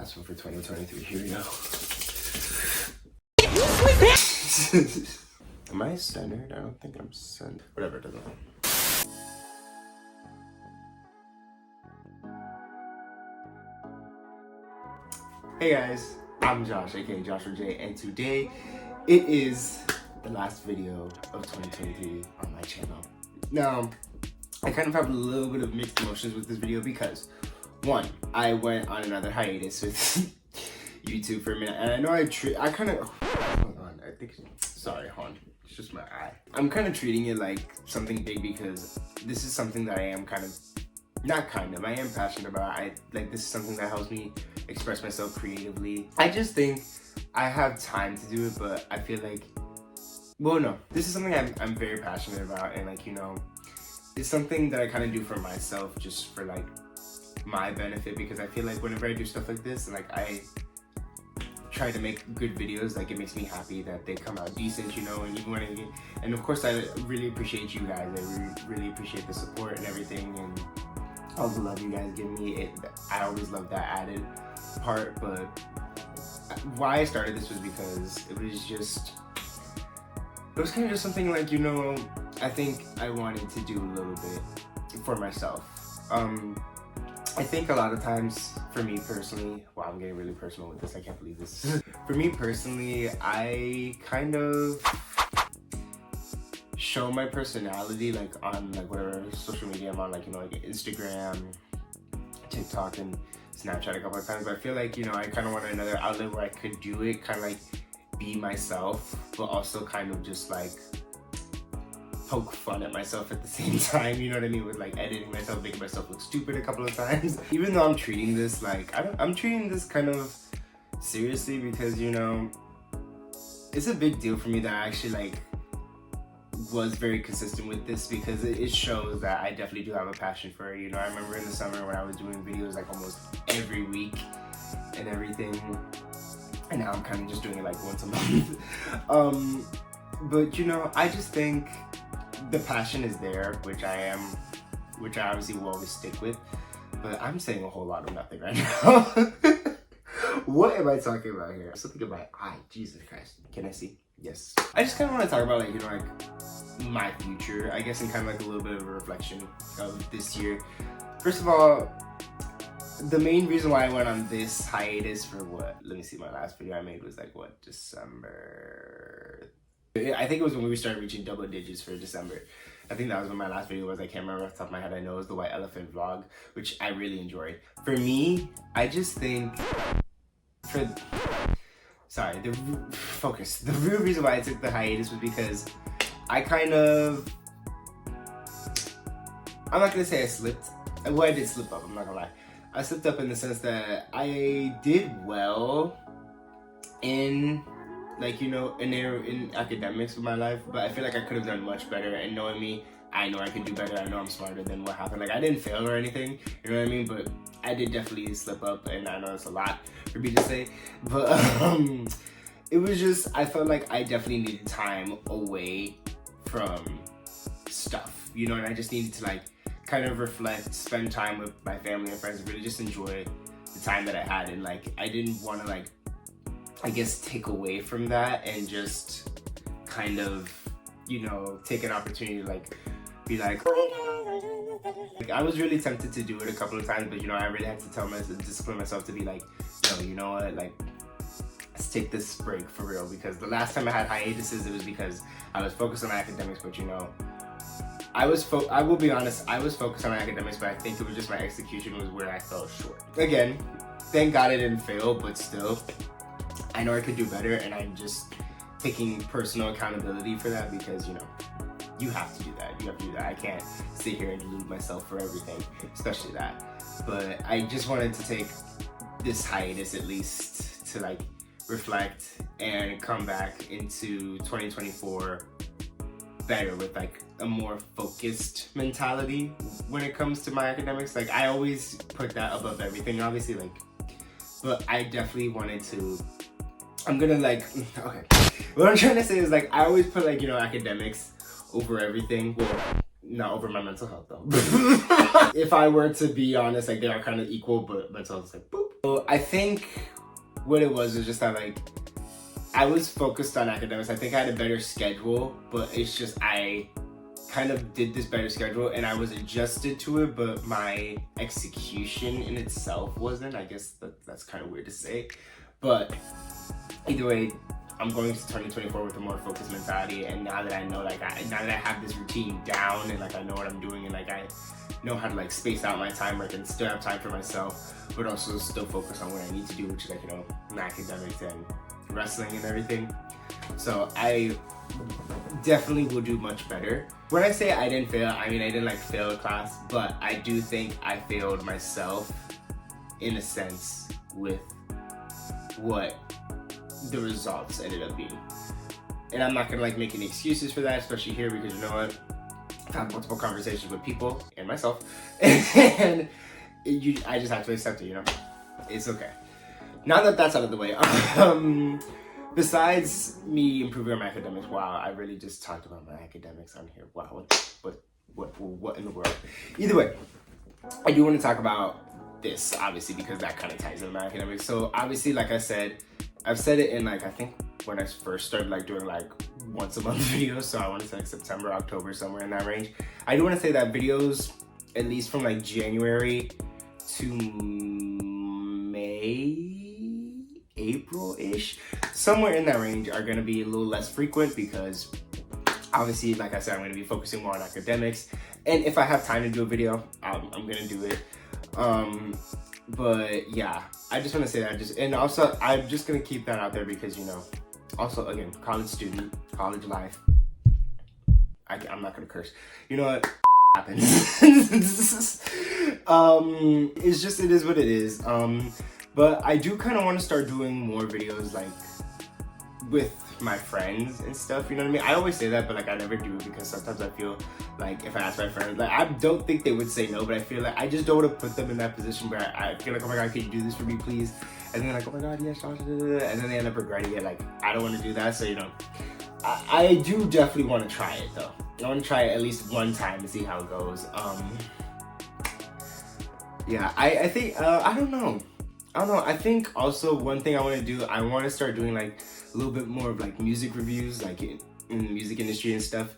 last one for 2023. Here we go. Am I centered? I don't think I'm centered. Whatever, it doesn't matter. Hey guys, I'm Josh, aka Joshua J, and today it is the last video of 2023 on my channel. Now, I kind of have a little bit of mixed emotions with this video because, one, I went on another hiatus with YouTube for a minute, and I know I kind of, hold on, I think, sorry, hold on, it's just my eye. I'm kind of treating it like something big because this is something that I am I am passionate about. This is something that helps me express myself creatively. I just think I have time to do it, but I feel like, well, no, this is something I'm very passionate about, and it's something that I kind of do for myself, just for my benefit, because I feel like whenever I do stuff like this, and I try to make good videos, it makes me happy that they come out decent, and even when and of course I really appreciate you guys. I really appreciate the support and everything, and all the love you guys give me. I always love that added part, but why I started this was because it was kind of just something I think I wanted to do a little bit for myself. I think a lot of times, for me personally, wow, I'm getting really personal with this, I can't believe this. For me personally, I kind of show my personality on whatever social media I'm on, Instagram, TikTok, and Snapchat a couple of times. But I feel I kind of want another outlet where I could do it, be myself, but also just poke fun at myself at the same time, you know what I mean, with editing myself, making myself look stupid a couple of times. Even though I'm treating this I'm treating this kind of seriously, because it's a big deal for me that I actually was very consistent with this, because it shows that I definitely do have a passion for it. I remember in the summer when I was doing videos almost every week and everything, and now I'm kind of just doing it once a month. But I just think the passion is there, which I obviously will always stick with. But I'm saying a whole lot of nothing right now. What am I talking about here? Something in my eye, Jesus Christ. Can I see? Yes. I just kind of want to talk about my future, I guess, and kind of a little bit of a reflection of this year. First of all, the main reason why I went on this hiatus for let me see, my last video I made was December. I think it was when we started reaching double digits for December. I think that was when my last video was. I can't remember off the top of my head. I know it was the White Elephant vlog, which I really enjoyed. For me, I just think the real reason why I took the hiatus was because I'm not gonna say I slipped. Well, I did slip up, I'm not gonna lie. I slipped up in the sense that I did well in in academics with my life, but I feel I could have done much better. And knowing me, I know I could do better. I know I'm smarter than what happened. I didn't fail or anything, you know what I mean? But I did definitely slip up, and I know it's a lot for me to say, but it was just, I felt I definitely needed time away from stuff, and I just needed to kind of reflect, spend time with my family and friends, and really just enjoy the time that I had. And I didn't want to I guess take away from that and just kind of take an opportunity to be I was really tempted to do it a couple of times, but I really had to discipline myself to be no, you know what, let's take this break for real. Because the last time I had hiatuses, it was because I was focused on academics, but I will be honest, I was focused on academics, but I think it was just my execution was where I fell short. Again, thank God I didn't fail, but still, I know I could do better, and I'm just taking personal accountability for that, because you have to do that. You have to do that. I can't sit here and delude myself for everything, especially that. But I just wanted to take this hiatus at least to reflect and come back into 2024 better with a more focused mentality when it comes to my academics. I always put that above everything, obviously, but I definitely wanted to, okay, what I'm trying to say is I always put academics over everything. Well, not over my mental health though. If I were to be honest, they are kind of equal, but mental health is boop. So I think what it was just that like I was focused on academics. I think I had a better schedule, but it's just I kind of did this better schedule and I was adjusted to it, but my execution in itself wasn't. I guess that's kind of weird to say, but either way, I'm going to 2024 with a more focused mentality, and now that I know, like, now that I have this routine down and like I know what I'm doing and like I know how to like space out my time where I can still have time for myself, but also still focus on what I need to do, which is like, you know, my academics and wrestling and everything. So I definitely will do much better. When I say I didn't fail, I mean I didn't like fail a class, but I do think I failed myself in a sense with what the results ended up being. And I'm not gonna like make any excuses for that, especially here, because you know what? I've had multiple conversations with people and myself, and I just have to accept it, you know? It's okay. Now that that's out of the way, besides me improving on my academics, wow, I really just talked about my academics on here. Wow, what in the world? Either way, I do want to talk about this, obviously, because that kind of ties into my academics. So obviously, like I said, I've said it in like, I think when I first started like doing like once a month videos, so I want to say like September, October, somewhere in that range. I do want to say that videos, at least from like January to May, April-ish, somewhere in that range, are going to be a little less frequent because obviously, like I said, I'm going to be focusing more on academics, and if I have time to do a video, I'm going to do it. But yeah, I just want to say that, and also I'm just going to keep that out there because, you know, also again, college student, college life, I'm not going to curse, you know what, happens. It's just, it is what it is. But I do kind of want to start doing more videos like with my friends and stuff, you know what I mean? I always say that, but like I never do, because sometimes I feel like if I ask my friends, like I don't think they would say no, but I feel like I just don't want to put them in that position where I feel like, oh my god, can you do this for me please? And then like, oh my god, yes, and then they end up regretting it. Like, I don't want to do that. So, you know, I do definitely want to try it though. I want to try it at least one time to see how it goes. Yeah, I think I don't know. I think also one thing I want to do, I want to start doing like a little bit more of like music reviews, like in the music industry and stuff.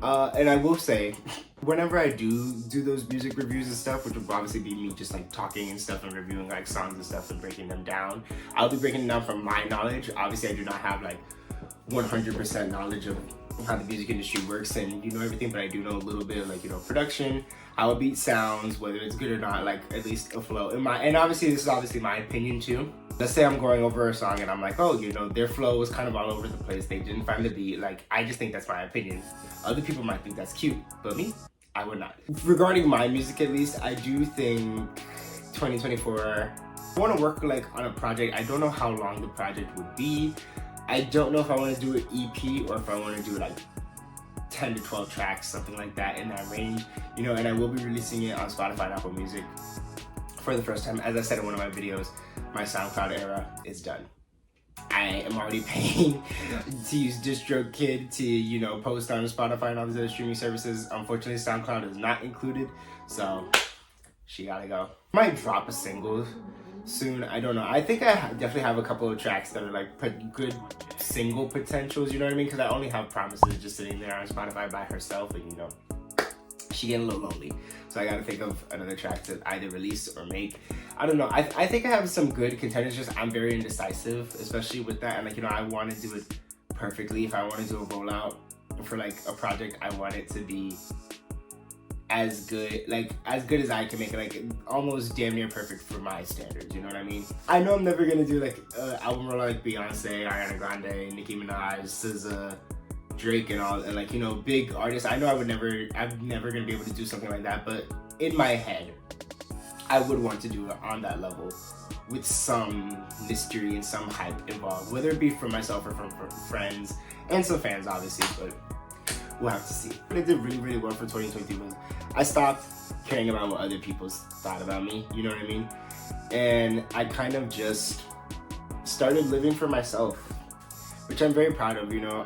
And I will say, whenever I do those music reviews and stuff, which will obviously be me just like talking and stuff and reviewing like songs and stuff and breaking them down, I'll be breaking them down from my knowledge. Obviously, I do not have like 100% knowledge of how the music industry works and, you know, everything, but I do know a little bit of like, you know, production, how a beat sounds, whether it's good or not, like at least a flow. And obviously this is obviously my opinion too. Let's say I'm going over a song and I'm like, oh, you know, their flow was kind of all over the place, they didn't find the beat. Like, I just think that's my opinion. Other people might think that's cute, but me, I would not. Regarding my music at least, I do think 2024, I want to work like on a project. I don't know how long the project would be. I don't know if I want to do an EP or if I want to do like 10 to 12 tracks, something like that, in that range, you know, and I will be releasing it on Spotify and Apple Music for the first time. As I said in one of my videos, my SoundCloud era is done. I am already paying to use DistroKid to, you know, post on Spotify and all these other streaming services. Unfortunately, SoundCloud is not included, so she gotta go. Might drop a single soon, I don't know. I think I definitely have a couple of tracks that are like good single potentials, you know what I mean? Because I only have Promises just sitting there on Spotify by herself, and you know, she getting a little lonely. So I gotta think of another track to either release or make. I don't know. I think I have some good contenders, just I'm very indecisive, especially with that. And like, you know, I want to do it perfectly. If I want to do a rollout for like a project, I want it to be as good as I can make it, like almost damn near perfect for my standards, you know what I mean? I know I'm never gonna do like album rollout like Beyonce, Ariana Grande, Nicki Minaj, SZA, Drake and all, and like, you know, big artists. I know I'm never gonna be able to do something like that, but in my head, I would want to do it on that level with some mystery and some hype involved, whether it be for myself or from friends and some fans, obviously, but we'll have to see. What I did really, really well for 2023 was I stopped caring about what other people thought about me, you know what I mean? And I kind of just started living for myself, which I'm very proud of, you know.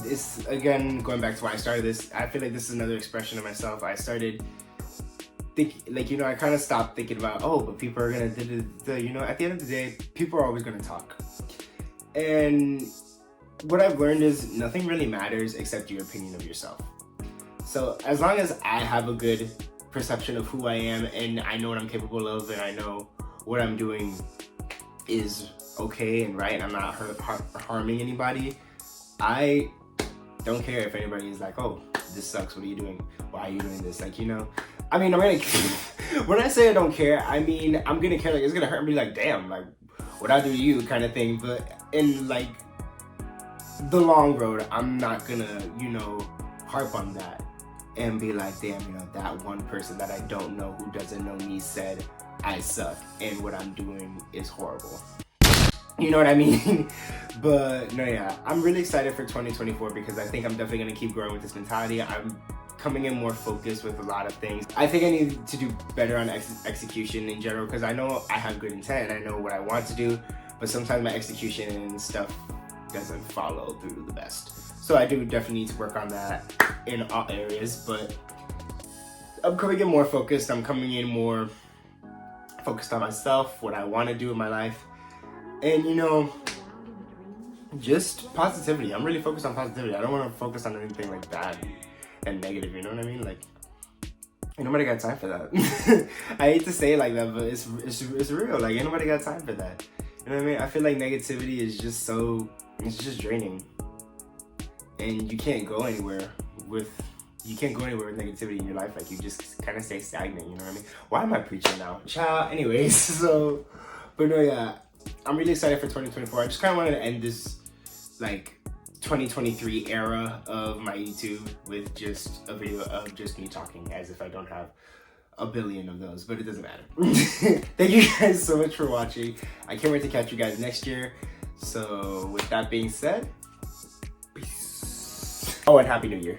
This, again, going back to why I started this, I feel like this is another expression of myself. I started think, like, you know, I kind of stopped thinking about, oh, but people are gonna you know, at the end of the day, people are always gonna talk. And what I've learned is nothing really matters except your opinion of yourself. So as long as I have a good perception of who I am, and I know what I'm capable of, and I know what I'm doing is okay and right, and I'm not harming anybody, I don't care if anybody is like, oh, this sucks, what are you doing? Why are you doing this? Like, you know, I mean, I'm gonna, when I say I don't care, I mean, I'm gonna care, like, it's gonna hurt me, like, damn, like, what I do to you kind of thing. But in, like, the long road, I'm not gonna, you know, harp on that and be like, damn, you know, that one person that I don't know who doesn't know me said I suck and what I'm doing is horrible. You know what I mean? But no, yeah, I'm really excited for 2024 because I think I'm definitely gonna keep growing with this mentality. I'm coming in more focused with a lot of things. I think I need to do better on execution in general, because I know I have good intent and I know what I want to do, but sometimes my execution and stuff doesn't follow through the best. So I do definitely need to work on that in all areas, but I'm coming in more focused. I'm coming in more focused on myself, what I want to do in my life, and, you know, just positivity. I'm really focused on positivity. I don't want to focus on anything like bad and negative, you know what I mean? Like, ain't nobody got time for that. I hate to say it like that, but it's real. Like, ain't nobody got time for that. You know what I mean? I feel like negativity is just so, it's just draining. And you can't go anywhere with negativity in your life. Like, you just kind of stay stagnant, you know what I mean? Why am I preaching now? Ciao. Anyways, so, but no, yeah, I'm really excited for 2024. I just kind of wanted to end this, like, 2023 era of my YouTube with just a video of just me talking as if I don't have a billion of those, but it doesn't matter. Thank you guys so much for watching. I can't wait to catch you guys next year. So with that being said, peace. Oh, and Happy New Year.